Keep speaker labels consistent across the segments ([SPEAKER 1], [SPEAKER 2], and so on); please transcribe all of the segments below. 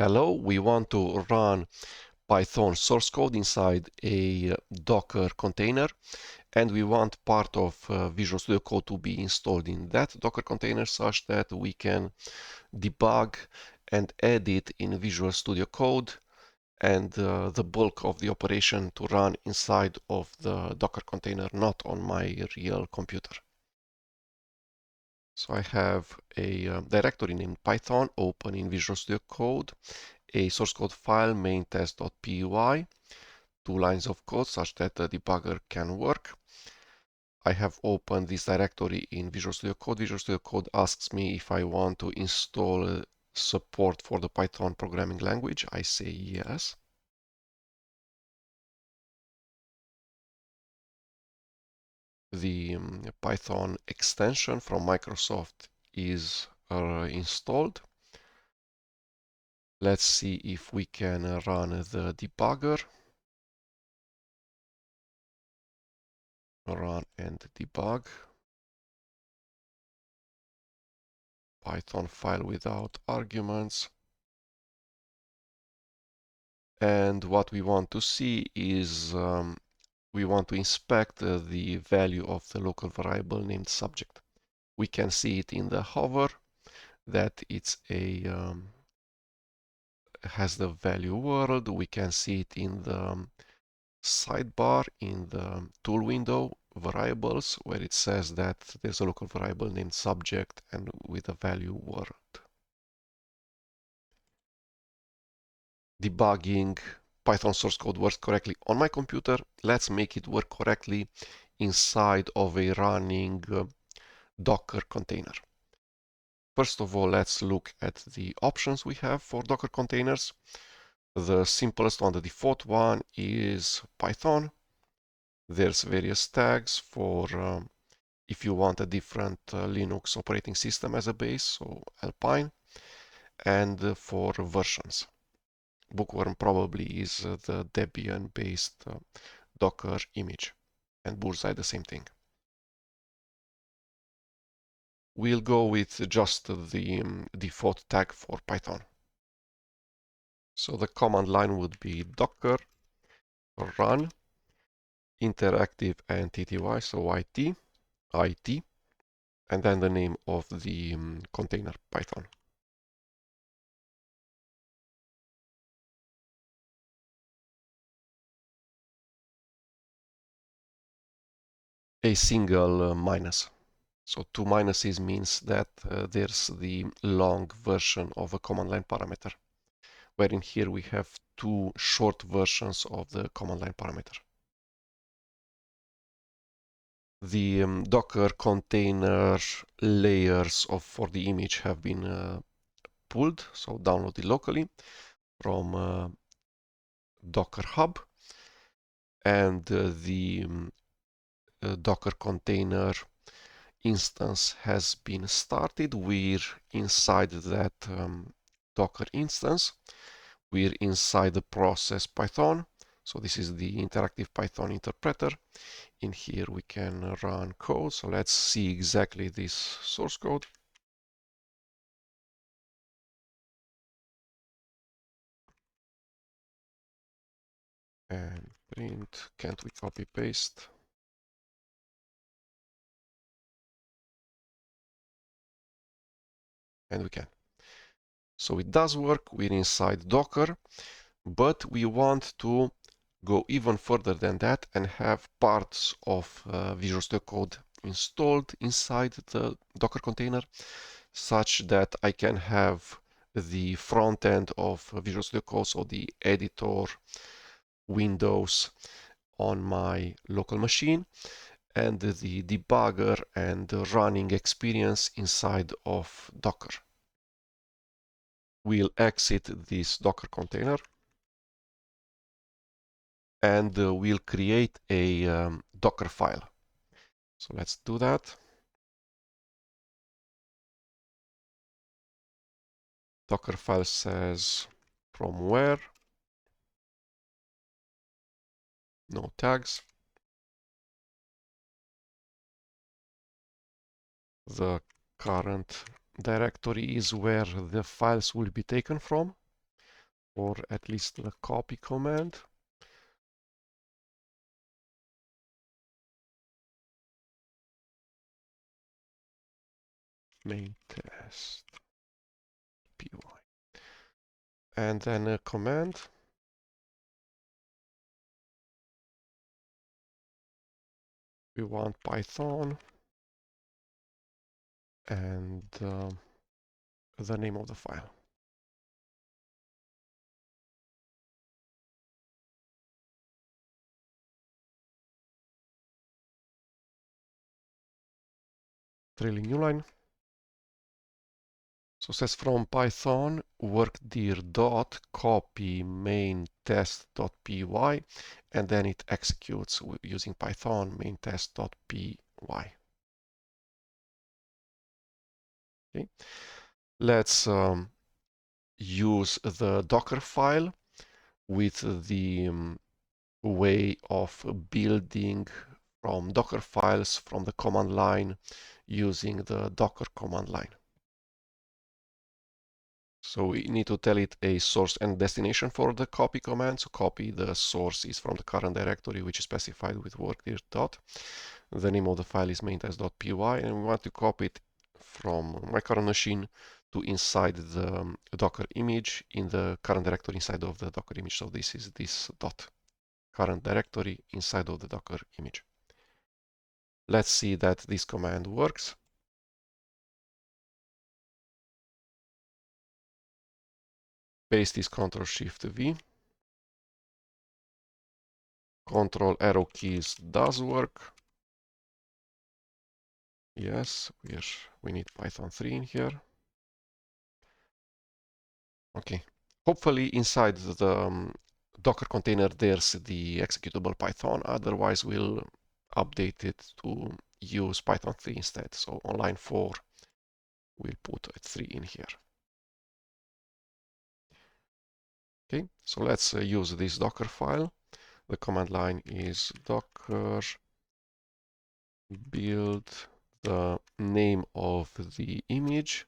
[SPEAKER 1] Hello, we want to run Python source code inside a Docker container, and we want part of Visual Studio Code to be installed in that Docker container such that we can debug and edit in Visual Studio Code, and the bulk of the operation to run inside of the Docker container, not on my real computer. So I have a directory named Python open in Visual Studio Code, a source code file main test.py, 2 lines of code such that the debugger can work. I have opened this directory in Visual Studio Code. Visual Studio Code asks me if I want to install support for the Python programming language. I say yes. The Python extension from Microsoft is installed. Let's see if we can run the debugger. Run and debug. Python file without arguments. And what we want to see is we want to inspect the value of the local variable named subject. We can see it in the hover that it's has the value world. We can see it in the sidebar in the tool window variables where it says that there's a local variable named subject and with a value world. Debugging Python source code works correctly on my computer. Let's make it work correctly inside of a running Docker container. First of all, let's look at the options we have for Docker containers. The simplest one, the default one, is Python. There's various tags for if you want a different Linux operating system as a base, so Alpine, and for versions. Bookworm probably is the Debian-based Docker image, and Bullseye the same thing. We'll go with just the default tag for Python. So the command line would be docker run interactive entity-wise, so IT, and then the name of the container, Python. A single minus. So 2 minuses means that there's the long version of a command line parameter, wherein here we have 2 short versions of the command line parameter. The Docker container layers for the image have been pulled, so downloaded locally from Docker Hub, and the Docker container instance has been started. We're inside that Docker instance. We're inside the process Python. So this is the interactive Python interpreter. In here we can run code. So let's see exactly this source code. And print, can't we copy paste? And we can. So it does work. We're inside Docker, but we want to go even further than that and have parts of Visual Studio Code installed inside the Docker container such that I can have the front end of Visual Studio Code, so the editor windows on my local machine, and the debugger and the running experience inside of Docker. We'll exit this Docker container and we'll create a Docker file. So let's do that. Docker file says from where, no tags. The current directory is where the files will be taken from. or at least the copy command. Main test py. And then a command. We want Python and the name of the file. Trailing new line. So it says from Python workdir dot copy main test.py, and then it executes using Python main test.py. Okay. Let's use the Docker file with the way of building from Docker files from the command line using the Docker command line. So we need to tell it a source and destination for the copy command. So copy, the source is from the current directory, which is specified with workdir dot. The name of the file is main-test.py, and we want to copy it from my current machine to inside the Docker image in the current directory inside of the Docker image. So this is this dot current directory inside of the Docker image. Let's see that this command works. Paste is Ctrl-Shift-V. Control arrow keys does work. Yes, we need Python 3 in here. Okay. Hopefully inside the Docker container there's the executable Python. Otherwise we'll update it to use Python 3 instead. So on line 4 we'll put a 3 in here. Okay, so let's use this Docker file. The command line is docker build the name of the image.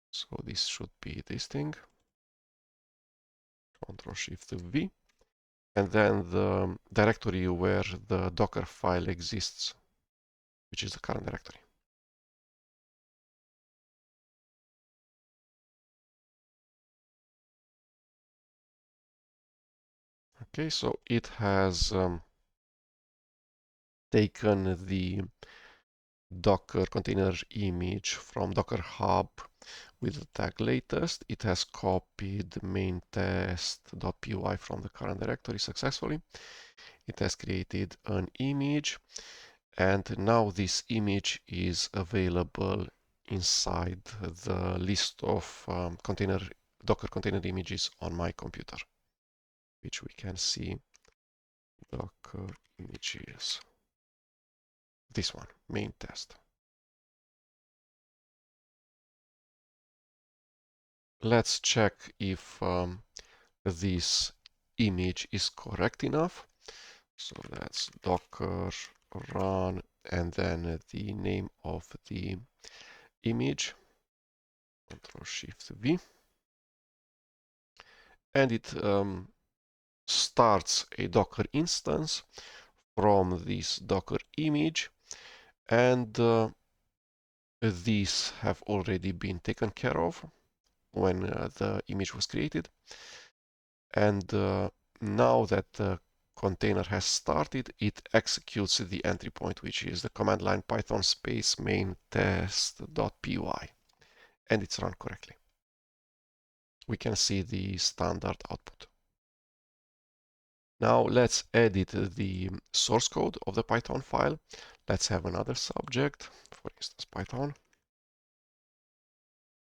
[SPEAKER 1] So this should be this thing. Ctrl-Shift-V. And then the directory where the Docker file exists, which is the current directory. Okay, so it has taken the Docker container image from Docker Hub with the tag latest. It has copied main test.py from the current directory successfully. It has created an image, and now this image is available inside the list of Docker container images on my computer, which we can see Docker images. This one, main test. Let's check if this image is correct enough. So that's docker run and then the name of the image, Ctrl-Shift-V, and it starts a Docker instance from this Docker image, and these have already been taken care of when the image was created. And now that the container has started, it executes the entry point, which is the command line python space main test.py, and it's run correctly. We can see the standard output. Now let's edit the source code of the Python file. Let's have another subject, for instance, Python.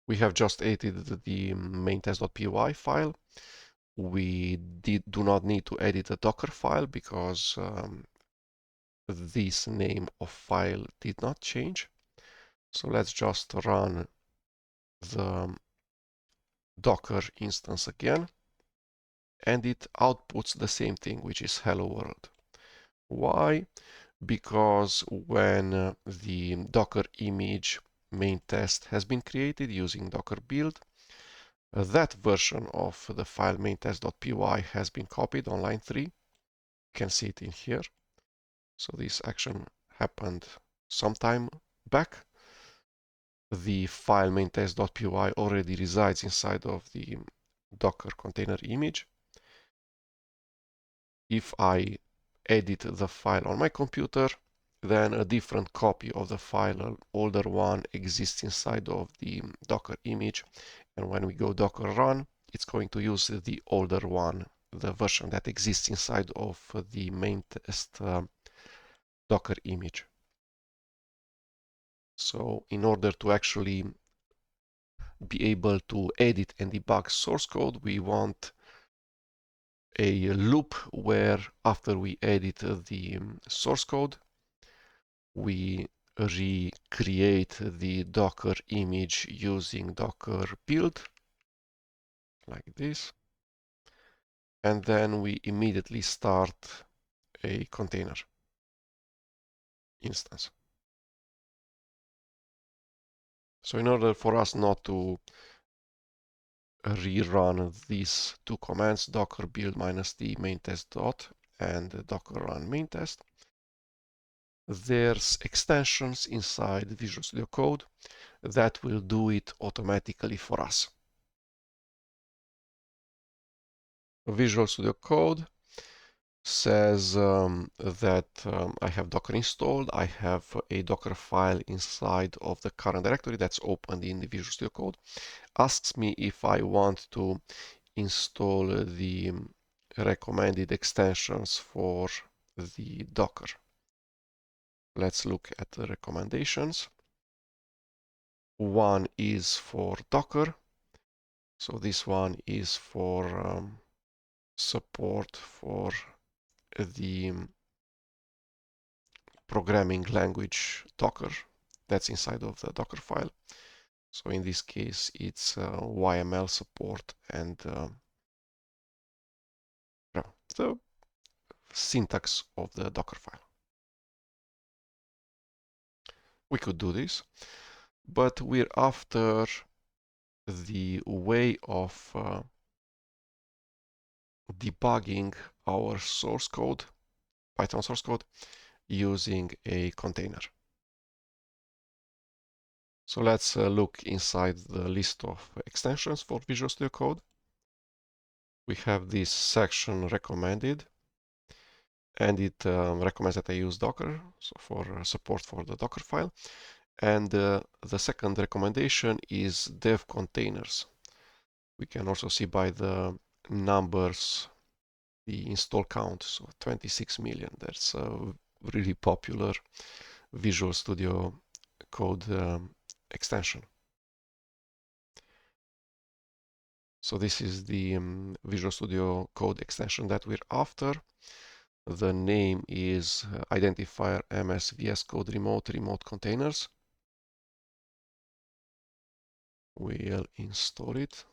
[SPEAKER 1] We have just edited the main test.py file. We do not need to edit the Docker file because this name of file did not change. So let's just run the Docker instance again, and it outputs the same thing, which is hello world. Why? Because when the Docker image main test has been created using Docker build, That version of the file main-test.py has been copied on line 3. You can see it in here. So this action happened some time back. The file main-test.py already resides inside of the Docker container image. If I edit the file on my computer, then a different copy of the file, an older one, exists inside of the Docker image. And when we go Docker run, it's going to use the older one, the version that exists inside of the main test Docker image. So in order to actually be able to edit and debug source code, we want a loop where after we edit the source code, we recreate the Docker image using Docker build, like this. And then we immediately start a container instance. So in order for us not to rerun these two commands, docker build -d main test dot and docker run main test, there's extensions inside Visual Studio Code that will do it automatically for us. Visual Studio Code says that I have Docker installed. I have a Docker file inside of the current directory that's opened in the Visual Studio Code. Asks me if I want to install the recommended extensions for the Docker. Let's look at the recommendations. One is for Docker. So this one is for support for the programming language Docker that's inside of the Docker file. So in this case, it's YML support and the syntax of the Docker file. We could do this, but we're after the way of debugging our source code, Python source code, using a container. So let's look inside the list of extensions for Visual Studio Code. We have this section recommended, and it recommends that I use Docker for support for the Docker file. And the second recommendation is dev containers. We can also see by the numbers the install count, so 26 million. That's a really popular Visual Studio Code extension. So this is the Visual Studio Code extension that we're after. The name is identifier ms VSCode remote containers. We'll install it.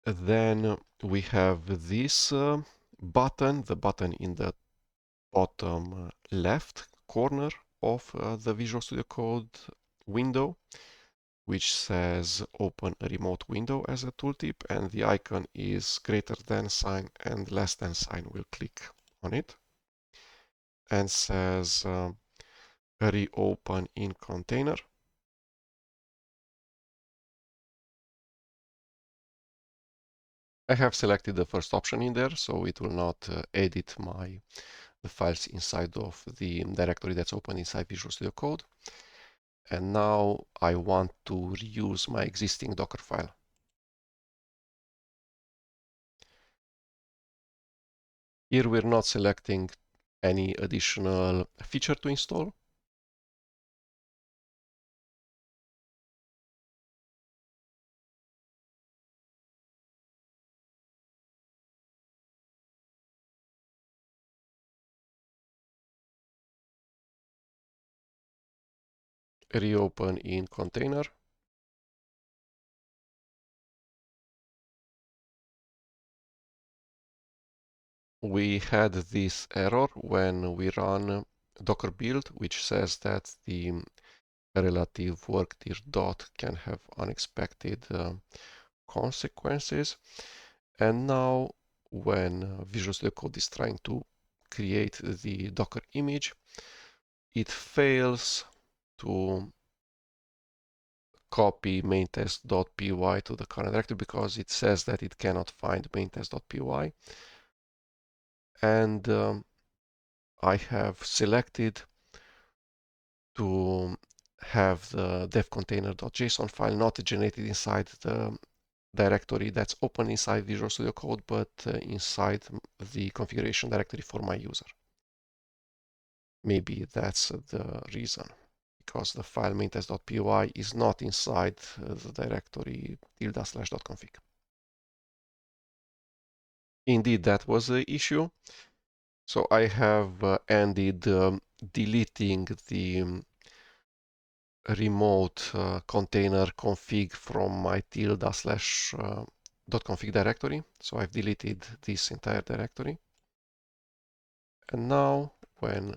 [SPEAKER 1] Then we have this button, the button in the bottom left corner of the Visual Studio Code window, which says open a remote window as a tooltip, and the icon is greater than sign and less than sign. We'll click on it and says reopen in container. I have selected the first option in there, so it will not edit the files inside of the directory that's open inside Visual Studio Code. And now I want to reuse my existing Docker file. Here we're not selecting any additional feature to install. Reopen in container. we had this error when we run Docker build, which says that the relative work dir dot can have unexpected consequences. And now when Visual Studio Code is trying to create the Docker image, it fails to copy main.test.py to the current directory because it says that it cannot find main.test.py. And I have selected to have the dev container.json file not generated inside the directory that's open inside Visual Studio Code, but inside the configuration directory for my user. Maybe that's the reason, because the file main.test.py is not inside the directory ~/.config. Indeed, that was the issue. So I have ended deleting the remote container config from my ~/.config directory. So I've deleted this entire directory. And now when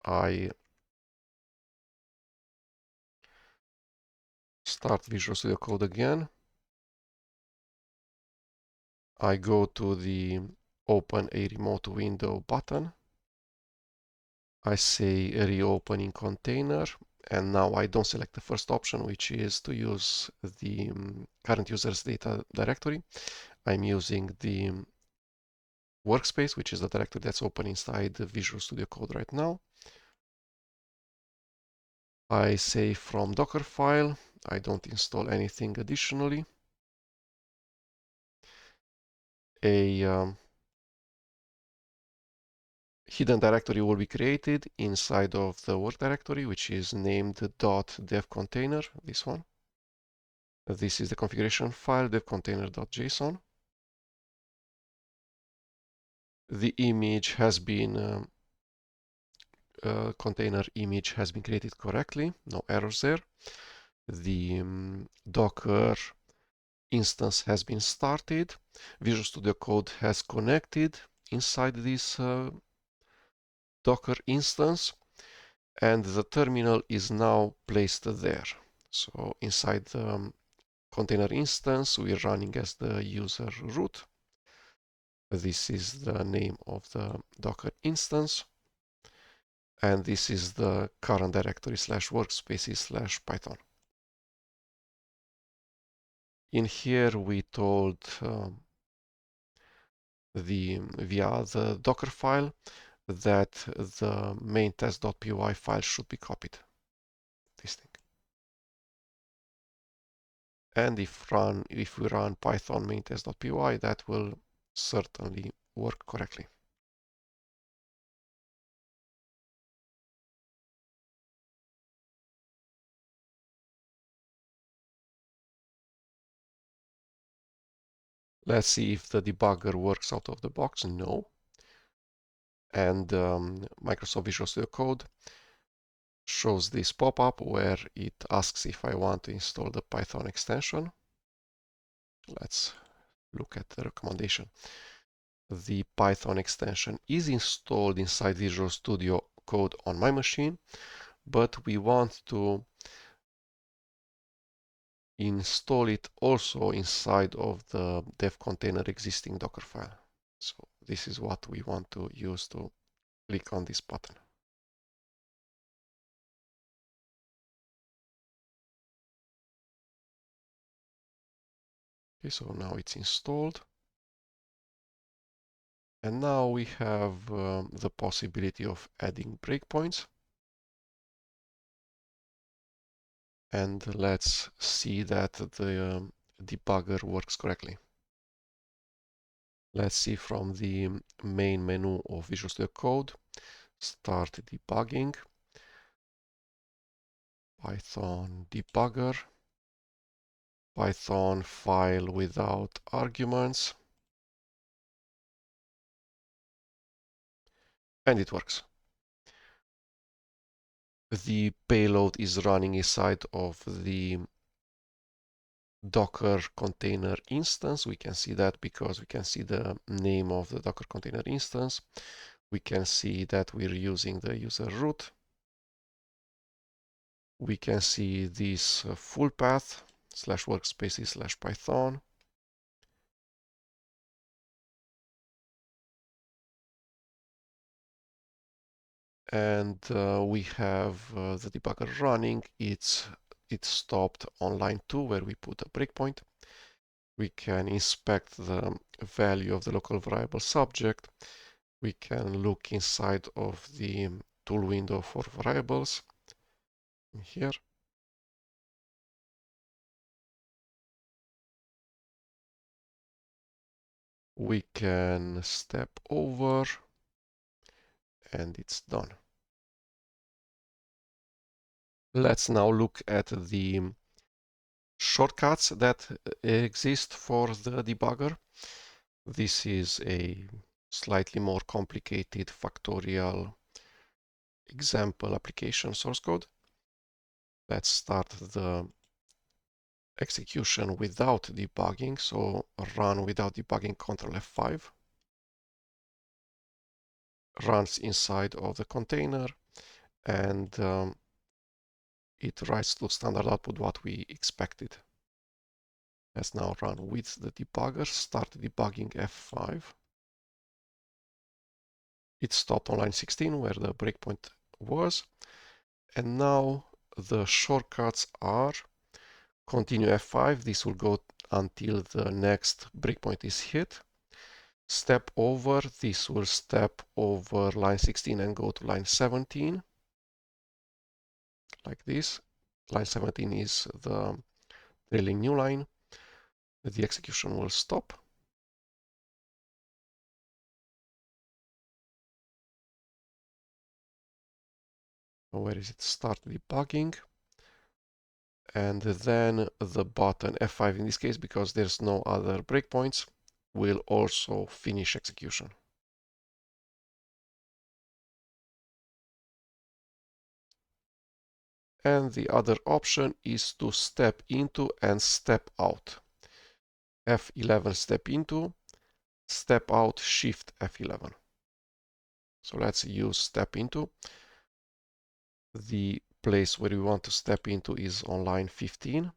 [SPEAKER 1] I start Visual Studio Code again, I go to the Open a Remote Window button. I say Reopening Container, and now I don't select the first option, which is to use the current user's data directory. I'm using the workspace, which is the directory that's open inside the Visual Studio Code right now. I say from Docker file. I don't install anything additionally. A hidden directory will be created inside of the work directory, which is named .devcontainer, this one. This is the configuration file, devcontainer.json. The image has been, container image has been created correctly, no errors there. The Docker instance has been started. Visual Studio Code has connected inside this Docker instance, and the terminal is now placed there. So inside the container instance, we're running as the user root. This is the name of the Docker instance. And this is the current directory /workspaces/python. In here, we told via the Docker file that the main.test.py file should be copied. This thing. And if we run python main.test.py, that will certainly work correctly. Let's see if the debugger works out of the box. No. And Microsoft Visual Studio Code shows this pop-up where it asks if I want to install the Python extension. Let's look at the recommendation. The Python extension is installed inside Visual Studio Code on my machine, but we want to install it also inside of the dev container existing Docker file. So this is what we want to use to click on this button. Okay, so now it's installed. And now we have the possibility of adding breakpoints. And let's see that the debugger works correctly. Let's see from the main menu of Visual Studio Code, start debugging, Python debugger, Python file without arguments, and it works. The payload is running inside of the Docker container instance. We can see that because we can see the name of the Docker container instance. We can see that we're using the user root. We can see this full path /workspaces/python. And we have the debugger running. It stopped on line 2 where we put a breakpoint. We can inspect the value of the local variable subject. We can look inside of the tool window for variables here. We can step over and it's done. Let's now look at the shortcuts that exist for the debugger. This is a slightly more complicated factorial example application source code. Let's start the execution without debugging. So run without debugging, Ctrl F5. Runs inside of the container and it writes to standard output what we expected. Let's now run with the debugger, start debugging F5. It stopped on line 16 where the breakpoint was. And now the shortcuts are continue F5. This will go until the next breakpoint is hit. Step over. This will step over line 16 and go to line 17. Like this. Line 17 is the trailing new line. The execution will stop. Where is it? Start debugging. And then the button F5 in this case, because there's no other breakpoints, will also finish execution. And the other option is to step into and step out. F11 step into, step out, shift F11. So let's use step into. The place where we want to step into is on line 15.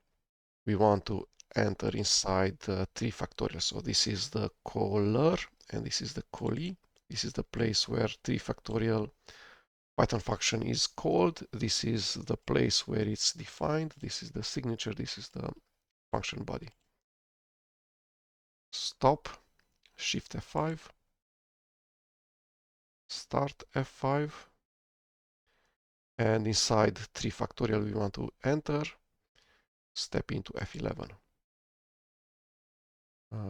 [SPEAKER 1] We want to enter inside 3 factorial. So this is the caller and this is the callee. This is the place where 3 factorial Python function is called. This is the place where it's defined. This is the signature. This is the function body. Stop, shift F5, start F5, and inside 3 factorial we want to enter, step into F11.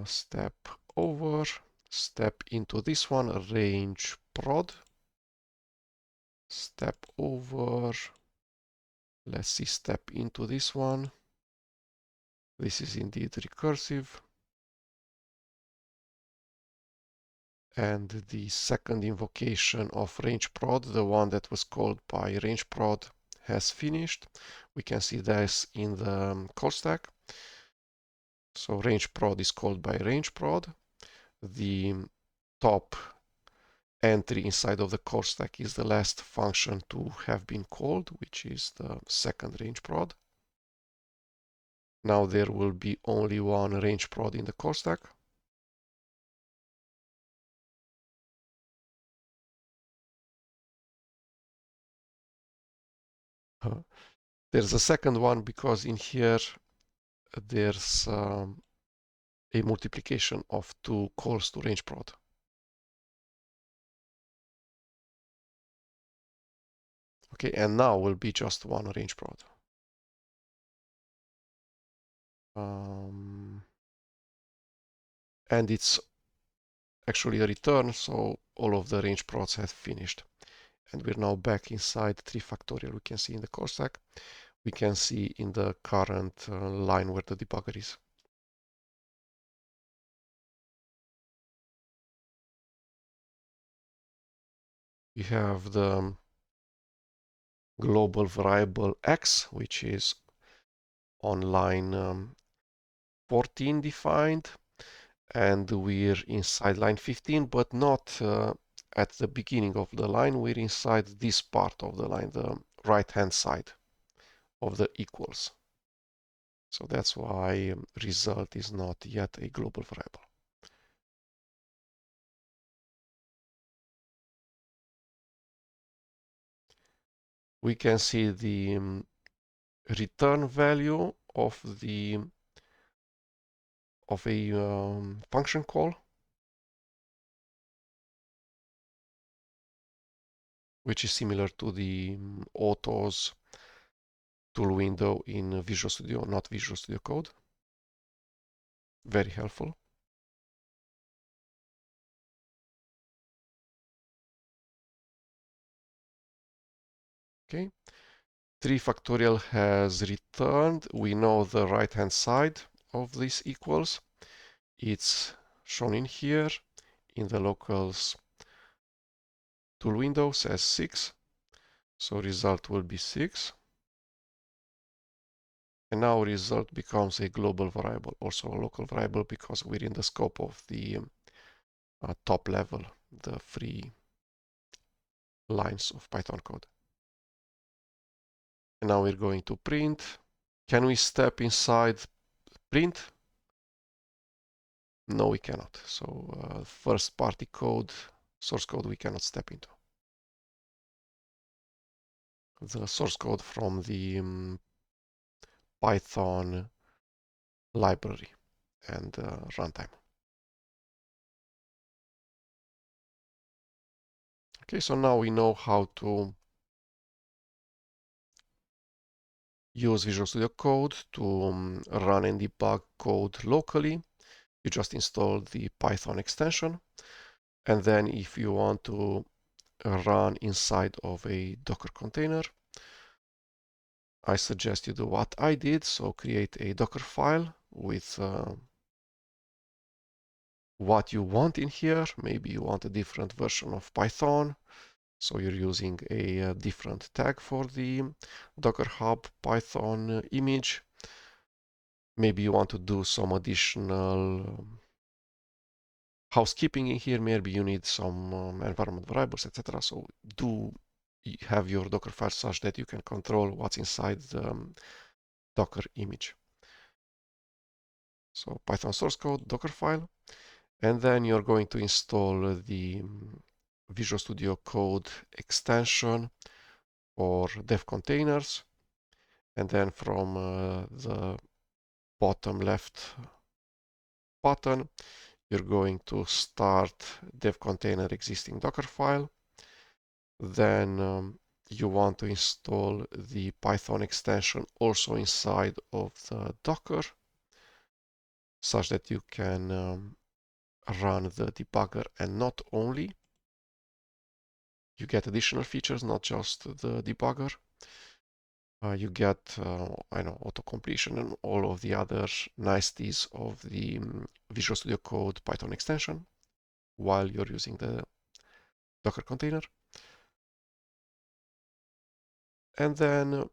[SPEAKER 1] Step over, step into this one, range prod, step over, let's see, step into this one. This is indeed recursive. And the second invocation of range prod, the one that was called by range prod, has finished. We can see this in the call stack. So range prod is called by range prod. The top entry inside of the call stack is the last function to have been called, which is the second range prod. Now there will be only one range prod in the call stack. There's a second one because in here there's a multiplication of 2 calls to range prod. Okay, and now will be just one range prod. And it's actually a return, so all of the range prods have finished. And we're now back inside 3 factorial. We can see in the core stack. We can see in the current line where the debugger is. We have the global variable x, which is on line 14 defined, and we're inside line 15, but not at the beginning of the line. We're inside this part of the line, the right hand side of the equals. So that's why result is not yet a global variable. We can see the return value of a function call, which is similar to the autos tool window in Visual Studio, not Visual Studio Code. Very helpful. Okay. 3 factorial has returned. We know the right hand side of this equals. It's shown in here in the locals tool window, says 6. So result will be 6. And now result becomes a global variable, also a local variable, because we're in the scope of the top level, the free lines of Python code. And now we're going to print. Can we step inside print? No, we cannot. So first party code, source code, we cannot step into. The source code from the Python library and runtime. Okay, so now we know how to use Visual Studio Code to run and debug code locally. You just install the Python extension, and then if you want to run inside of a Docker container, I suggest you do what I did. So create a Docker file with what you want in here. Maybe you want a different version of Python, so you're using a different tag for the Docker Hub Python image. Maybe you want to do some additional housekeeping in here. Maybe you need some environment variables, etc. So do have your Docker file such that you can control what's inside the Docker image. So Python source code, Docker file, and then you're going to install the Visual Studio Code extension or dev containers, and then from the bottom left button, you're going to start dev container existing Docker file. Then you want to install the Python extension also inside of the Docker, such that you can run the debugger, and not only you get additional features, not just the debugger. You get, I know, auto completion and all of the other niceties of the Visual Studio Code Python extension while you're using the Docker container. And then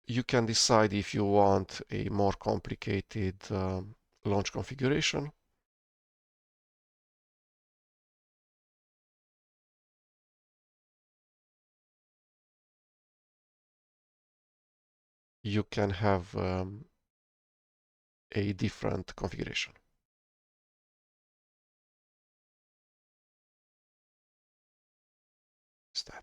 [SPEAKER 1] you can decide if you want a more complicated launch configuration. You can have a different configuration. Is that?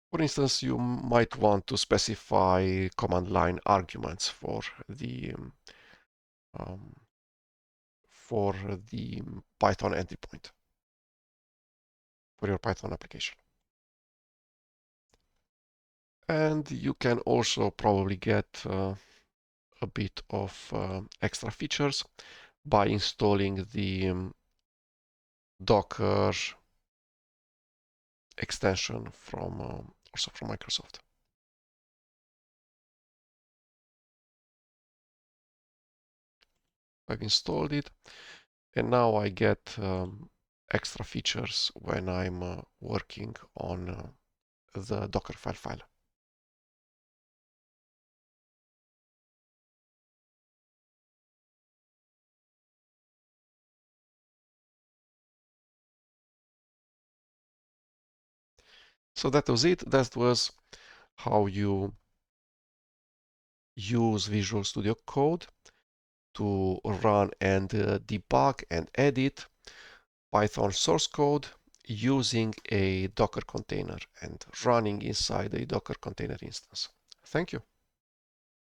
[SPEAKER 1] For instance, you might want to specify command line arguments for the Python endpoint for your Python application. And you can also probably get a bit of extra features by installing the Docker extension from also from Microsoft. I've installed it, and now I get extra features when I'm working on the Dockerfile file. So that was it. That was how you use Visual Studio Code to run and debug and edit Python source code using a Docker container and running inside a Docker container instance. Thank you.